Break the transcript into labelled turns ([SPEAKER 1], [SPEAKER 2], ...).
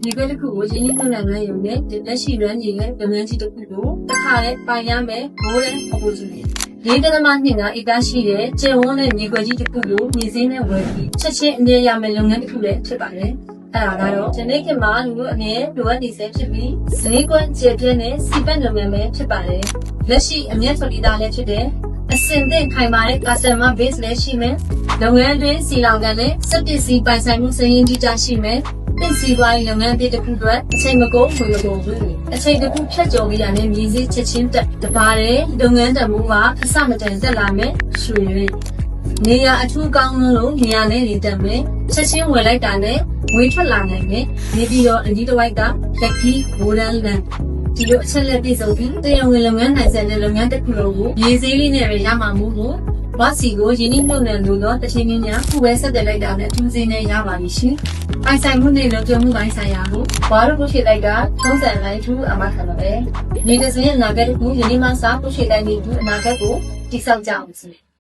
[SPEAKER 1] ဒီဘက်တစ်ခုကိုရင်းနှီးမြှုပ်နှံနိုင်ရုံနဲ့လက်ရှိရန်ကြီးရဲ့လုပ်ငန်းကြီးတစ်ခုကိုတစ်ခါနဲ့ပိုင်ရမယ်ဘိုးတဲ့ opportunity လေးကသမနှင်ကဧကရှိတဲ့ကျေဝန်းတဲ့မြေခွက်ကြီးတစ်ခုကိုမြေစင်းနဲ့ဝယ်ပြီးချက်ချင်းအမြဲရမယ်လုပ်ငန်းတစ်ခုလည်းဖြစ်ပါတယ်အဲ့ဒါကတော့ဒီနေ့ခေတ်မှာလူတို့အမြဲလိုအပ်နေစေဖြစ်ပြီးဈေးကွက်ကျေပြည့်နဲ့စီပတ်လုပ်ငန်းပဲဖြစ်ပါတယ်လက်ရှိအမြဲဆိုပြီးသားလည်းဖြစ်တဲ့အစင်သင့်ခိုင်မာတဲ့ customer base လည်းရှိမယ်လုပ်ငန်းတွင်စီလောင်ကန်နဲ့စက်ပစ္စည်းပိုင်ဆိုင်မှုစရင်းကြီးကြရှိမယ်သိစီပွားရေးလုပ်ငန်းတစ်ခုအတွက်အချိန်မကုန်ဘူးလို့ဘူးအချိန်တစ်ခုဖြတ်ကျော်ပြီးရတဲ့မြေစည်းချက်ချင်းတက်တပါတဲ့လုပ်ငန်းတမှုကအစမတန်တက်လာမယ်ရွှေရည်နေရအထူးကောင်းလို့နေရနဲ့နေတက်မယ်ချက်ချင်းဝယ်လိုက်တာနဲ့ဝေထွက်လာနိုင်မယ်နေပြီးတော့အဒီတစ်ဝိုက်ကလက်ကီဂိုလ်ဒန်လန်ဒီလိုအချက်လက်ပြည့်စုံပြီးတရားဝင်လုပ်ငန်းနိုင်စတဲ့လုပ်ငန်းတစ်ခုလုံးကိုမြေစည်းလေးနဲ့ပဲရမှာမို့လို့ဘာစီကိုယင်းနှိမ့်နှုတ်နယ်လို့တော့တချင်းချင်းများခုပဲဆက်တက်လိုက်တာနဲ့သူစင်းနဲ့ရပါပြီရှင်။ပိုင်ဆိုင်မှုနဲ့လုံခြုံမှုပိုင်းဆိုင်ရာကိုဘာလို့ကိုဖြစ်လိုက်တာထုံးစံလိုက်သူအမှခံပါပဲ။ဒီကစင်းရဲ့အနာဂတ်ကိုယင်းနှိမ့်မှစားကိုဖြစ်လိုက်နေသူအနာဂတ်ကိုတိဆောက်ကြအောင်စီ။